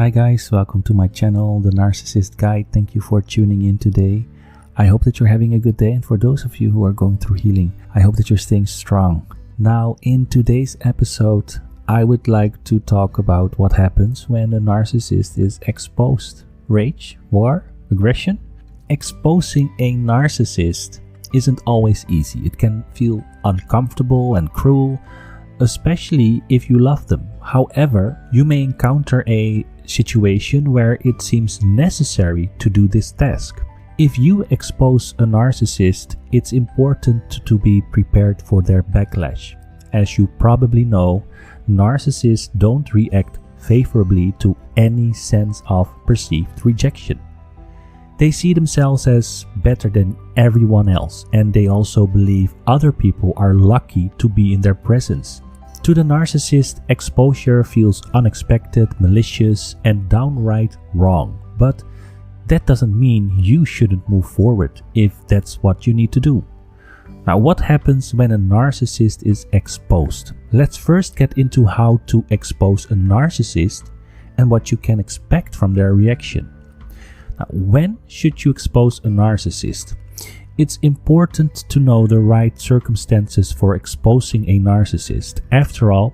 Hi guys, welcome to my channel, The Narcissist Guide. Thank you for tuning in today. I hope that you're having a good day, and for those of you who are going through healing, I hope that you're staying strong. Now, in today's episode, I would like to talk about what happens when a narcissist is exposed. Rage, war, aggression? Exposing a narcissist isn't always easy. It can feel uncomfortable and cruel, especially if you love them. However, you may encounter a situation where it seems necessary to do this task. If you expose a narcissist, it's important to be prepared for their backlash. As you probably know, narcissists don't react favorably to any sense of perceived rejection. They see themselves as better than everyone else, and they also believe other people are lucky to be in their presence. To the narcissist, exposure feels unexpected, malicious, and downright wrong. But that doesn't mean you shouldn't move forward if that's what you need to do. Now, what happens when a narcissist is exposed? Let's first get into how to expose a narcissist and what you can expect from their reaction. Now, when should you expose a narcissist? It's important to know the right circumstances for exposing a narcissist. After all,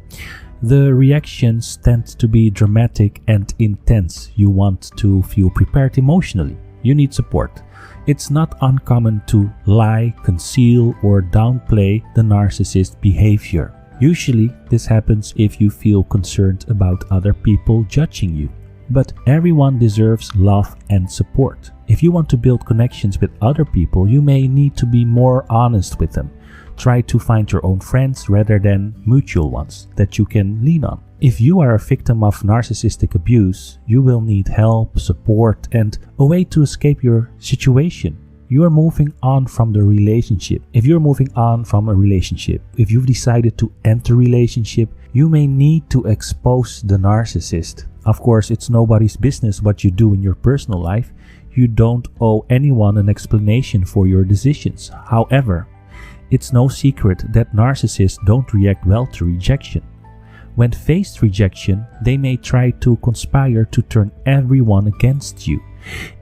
the reactions tend to be dramatic and intense. You want to feel prepared emotionally. You need support. It's not uncommon to lie, conceal, or downplay the narcissist's behavior. Usually, this happens if you feel concerned about other people judging you. But everyone deserves love and support. If you want to build connections with other people, you may need to be more honest with them. Try to find your own friends rather than mutual ones that you can lean on. If you are a victim of narcissistic abuse, you will need help, support, and a way to escape your situation. You are moving on from the relationship. If you're moving on from a relationship, if you've decided to enter a relationship, you may need to expose the narcissist. Of course, it's nobody's business what you do in your personal life. You don't owe anyone an explanation for your decisions. However, it's no secret that narcissists don't react well to rejection. When faced rejection, they may try to conspire to turn everyone against you.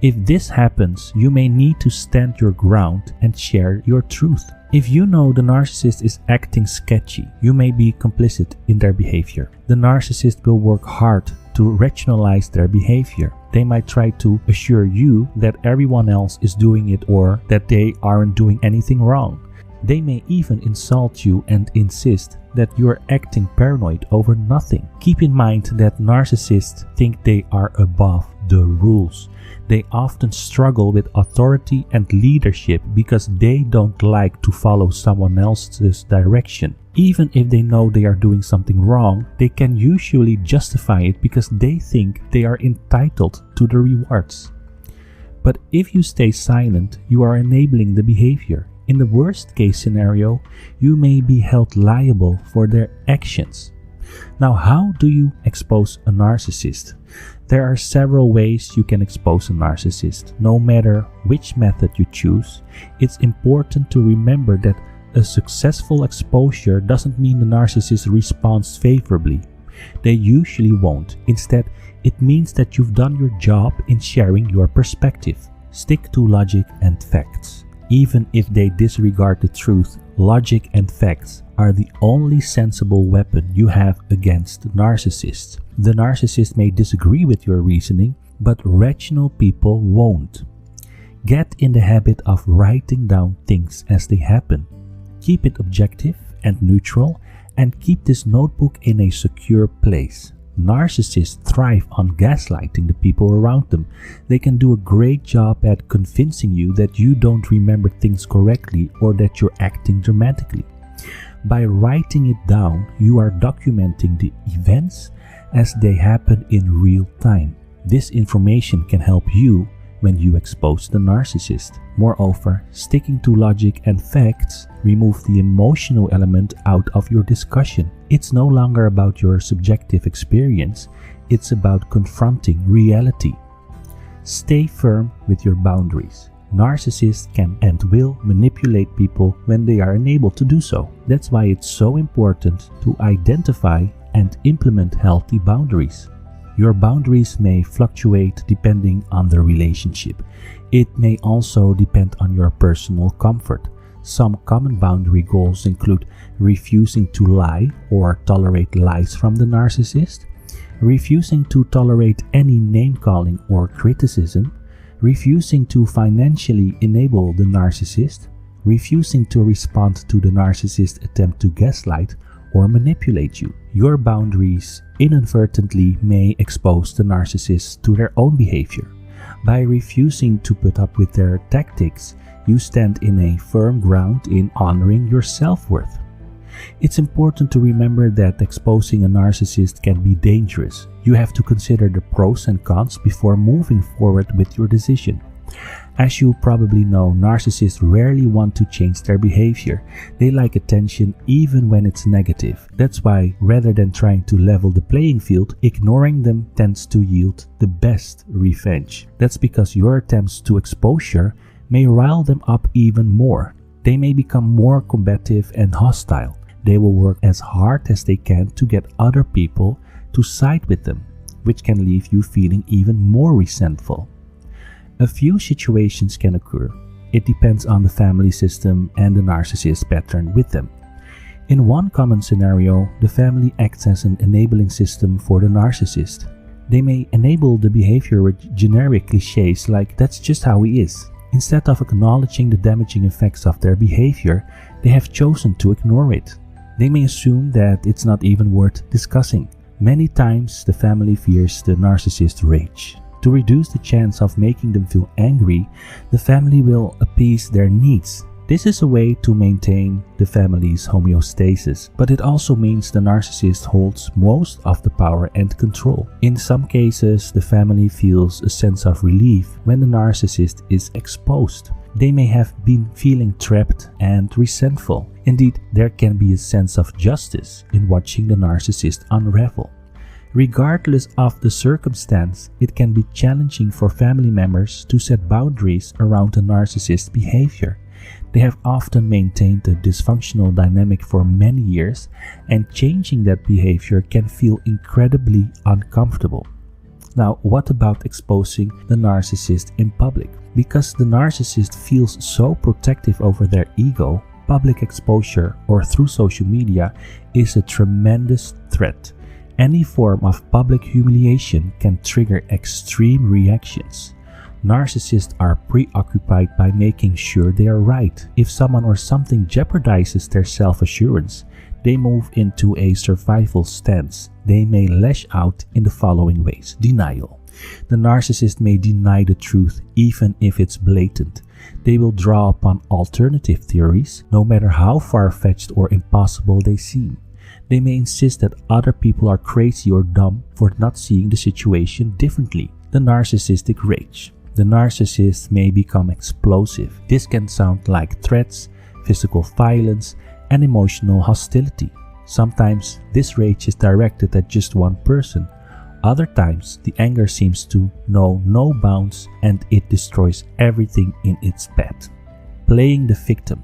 If this happens, you may need to stand your ground and share your truth. If you know the narcissist is acting sketchy, you may be complicit in their behavior. The narcissist will work hard to rationalize their behavior. They might try to assure you that everyone else is doing it or that they aren't doing anything wrong. They may even insult you and insist that you're acting paranoid over nothing. Keep in mind that narcissists think they are above the rules. They often struggle with authority and leadership because they don't like to follow someone else's direction. Even if they know they are doing something wrong, they can usually justify it because they think they are entitled to the rewards. But if you stay silent, you are enabling the behavior. In the worst case scenario, you may be held liable for their actions. Now, how do you expose a narcissist? There are several ways you can expose a narcissist. No matter which method you choose, it's important to remember that a successful exposure doesn't mean the narcissist responds favorably. They usually won't. Instead, it means that you've done your job in sharing your perspective. Stick to logic and facts. Even if they disregard the truth, logic and facts are the only sensible weapon you have against narcissists. The narcissist may disagree with your reasoning, but rational people won't. Get in the habit of writing down things as they happen. Keep it objective and neutral, and keep this notebook in a secure place. Narcissists thrive on gaslighting the people around them. They can do a great job at convincing you that you don't remember things correctly or that you're acting dramatically. By writing it down, you are documenting the events as they happen in real time. This information can help you when you expose the narcissist. Moreover, sticking to logic and facts remove the emotional element out of your discussion. It's no longer about your subjective experience, it's about confronting reality. Stay firm with your boundaries. Narcissists can and will manipulate people when they are unable to do so. That's why it's so important to identify and implement healthy boundaries. Your boundaries may fluctuate depending on the relationship. It may also depend on your personal comfort. Some common boundary goals include refusing to lie or tolerate lies from the narcissist, refusing to tolerate any name-calling or criticism, refusing to financially enable the narcissist, refusing to respond to the narcissist's attempt to gaslight or manipulate you. Your boundaries inadvertently may expose the narcissist to their own behavior. By refusing to put up with their tactics, you stand in a firm ground in honoring your self-worth. It's important to remember that exposing a narcissist can be dangerous. You have to consider the pros and cons before moving forward with your decision. As you probably know, narcissists rarely want to change their behavior. They like attention even when it's negative. That's why, rather than trying to level the playing field, ignoring them tends to yield the best revenge. That's because your attempts to exposure may rile them up even more. They may become more combative and hostile. They will work as hard as they can to get other people to side with them, which can leave you feeling even more resentful. A few situations can occur. It depends on the family system and the narcissist pattern with them. In one common scenario, the family acts as an enabling system for the narcissist. They may enable the behavior with generic cliches like "that's just how he is." Instead of acknowledging the damaging effects of their behavior, they have chosen to ignore it. They may assume that it's not even worth discussing. Many times, the family fears the narcissist's rage. To reduce the chance of making them feel angry, the family will appease their needs. This is a way to maintain the family's homeostasis, but it also means the narcissist holds most of the power and control. In some cases, the family feels a sense of relief when the narcissist is exposed. They may have been feeling trapped and resentful. Indeed, there can be a sense of justice in watching the narcissist unravel. Regardless of the circumstance, it can be challenging for family members to set boundaries around the narcissist's behavior. They have often maintained a dysfunctional dynamic for many years, and changing that behavior can feel incredibly uncomfortable. Now, what about exposing the narcissist in public? Because the narcissist feels so protective over their ego, public exposure or through social media is a tremendous threat. Any form of public humiliation can trigger extreme reactions. Narcissists are preoccupied by making sure they are right. If someone or something jeopardizes their self-assurance, they move into a survival stance. They may lash out in the following ways. Denial. The narcissist may deny the truth even if it's blatant. They will draw upon alternative theories, no matter how far-fetched or impossible they seem. They may insist that other people are crazy or dumb for not seeing the situation differently. The narcissistic rage. The narcissist may become explosive. This can sound like threats, physical violence, and emotional hostility. Sometimes this rage is directed at just one person. Other times, the anger seems to know no bounds and it destroys everything in its path. Playing the victim.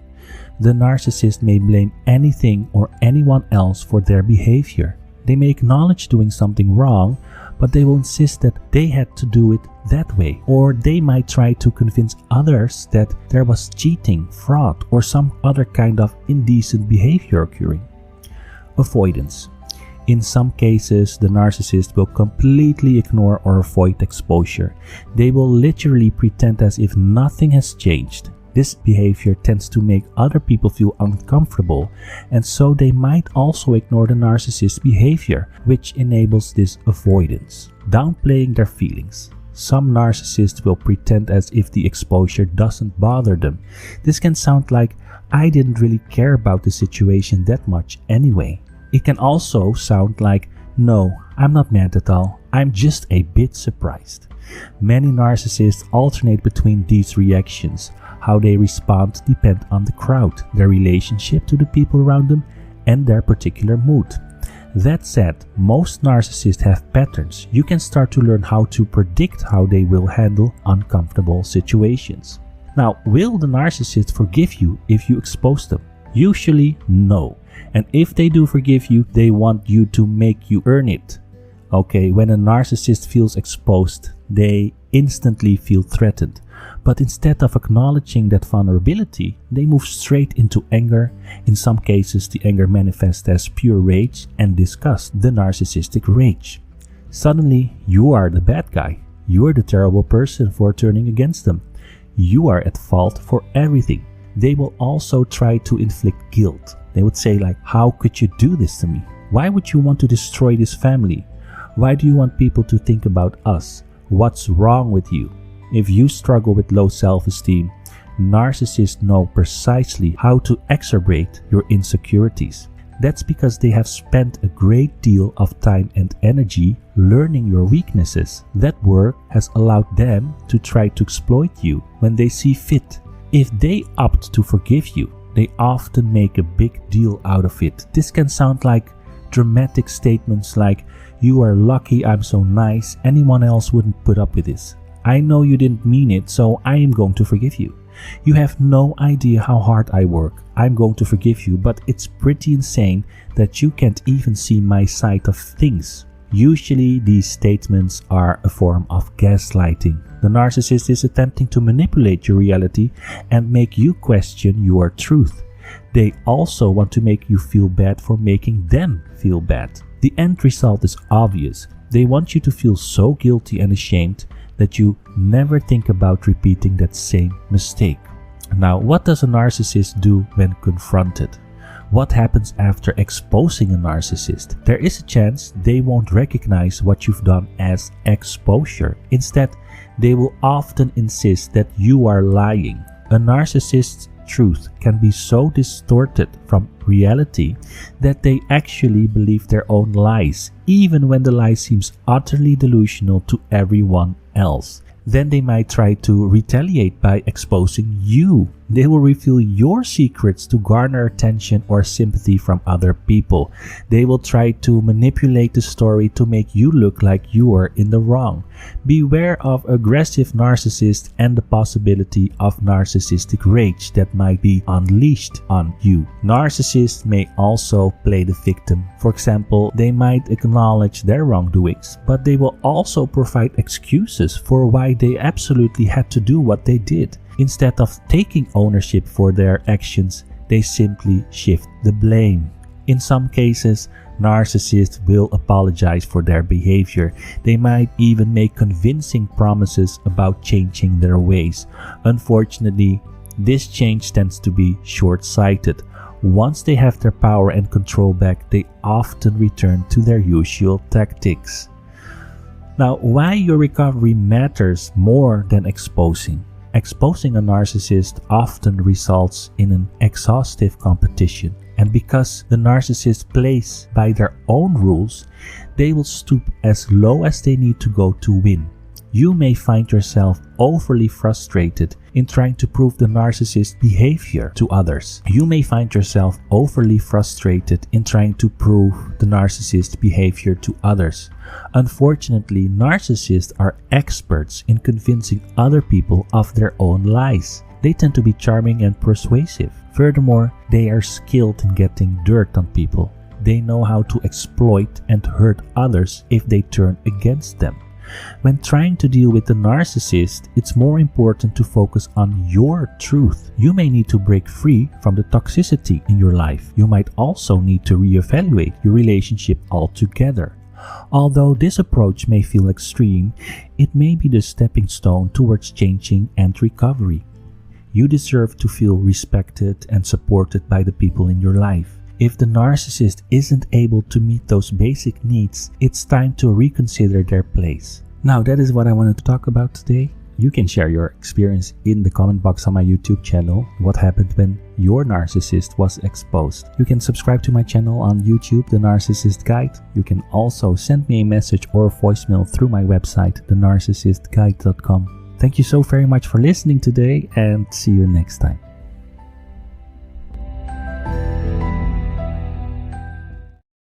The narcissist may blame anything or anyone else for their behavior. They may acknowledge doing something wrong, but they will insist that they had to do it that way. Or they might try to convince others that there was cheating, fraud, or some other kind of indecent behavior occurring. Avoidance. In some cases, the narcissist will completely ignore or avoid exposure. They will literally pretend as if nothing has changed. This behavior tends to make other people feel uncomfortable, and so they might also ignore the narcissist's behavior, which enables this avoidance. Downplaying their feelings. Some narcissists will pretend as if the exposure doesn't bother them. This can sound like, "I didn't really care about the situation that much anyway." It can also sound like, "No, I'm not mad at all. I'm just a bit surprised." Many narcissists alternate between these reactions. How they respond depends on the crowd, their relationship to the people around them, and their particular mood. That said, most narcissists have patterns. You can start to learn how to predict how they will handle uncomfortable situations. Now, will the narcissist forgive you if you expose them? Usually, no. And if they do forgive you, they want you to make you earn it. Okay, when a narcissist feels exposed, they instantly feel threatened. But instead of acknowledging that vulnerability, they move straight into anger. In some cases, the anger manifests as pure rage and disgust, the narcissistic rage. Suddenly, you are the bad guy. You are the terrible person for turning against them. You are at fault for everything. They will also try to inflict guilt. They would say like, how could you do this to me? Why would you want to destroy this family? Why do you want people to think about us? What's wrong with you? If you struggle with low self-esteem, narcissists know precisely how to exacerbate your insecurities. That's because they have spent a great deal of time and energy learning your weaknesses. That work has allowed them to try to exploit you when they see fit. If they opt to forgive you, they often make a big deal out of it. This can sound like dramatic statements like, "You are lucky I'm so nice, anyone else wouldn't put up with this. I know you didn't mean it, so I am going to forgive you. You have no idea how hard I work. I'm going to forgive you, but it's pretty insane that you can't even see my side of things." Usually, these statements are a form of gaslighting. The narcissist is attempting to manipulate your reality and make you question your truth. They also want to make you feel bad for making them feel bad. The end result is obvious. They want you to feel so guilty and ashamed that you never think about repeating that same mistake. Now, what does a narcissist do when confronted? What happens after exposing a narcissist? There is a chance they won't recognize what you've done as exposure. Instead, they will often insist that you are lying. A narcissist's truth can be so distorted from reality that they actually believe their own lies, even when the lie seems utterly delusional to everyone else. Then they might try to retaliate by exposing you. They will reveal your secrets to garner attention or sympathy from other people. They will try to manipulate the story to make you look like you are in the wrong. Beware of aggressive narcissists and the possibility of narcissistic rage that might be unleashed on you. Narcissists may also play the victim. For example, they might acknowledge their wrongdoings, but they will also provide excuses for why they absolutely had to do what they did. Instead of taking ownership for their actions, they simply shift the blame. In some cases, narcissists will apologize for their behavior. They might even make convincing promises about changing their ways. Unfortunately, this change tends to be short-sighted. Once they have their power and control back, they often return to their usual tactics. Now, why your recovery matters more than exposing. Exposing a narcissist often results in an exhaustive competition. And because the narcissist plays by their own rules, they will stoop as low as they need to go to win. You may find yourself overly frustrated in trying to prove the narcissist's behavior to others. You may find yourself overly frustrated in trying to prove the narcissist's behavior to others. Unfortunately, narcissists are experts in convincing other people of their own lies. They tend to be charming and persuasive. Furthermore, they are skilled in getting dirt on people. They know how to exploit and hurt others if they turn against them. When trying to deal with the narcissist, it's more important to focus on your truth. You may need to break free from the toxicity in your life. You might also need to reevaluate your relationship altogether. Although this approach may feel extreme, it may be the stepping stone towards changing and recovery. You deserve to feel respected and supported by the people in your life. If the narcissist isn't able to meet those basic needs, it's time to reconsider their place. Now, that is what I wanted to talk about today. You can share your experience in the comment box on my YouTube channel. What happened when your narcissist was exposed? You can subscribe to my channel on YouTube, The Narcissist Guide. You can also send me a message or a voicemail through my website, thenarcissistguide.com. Thank you so very much for listening today, and see you next time.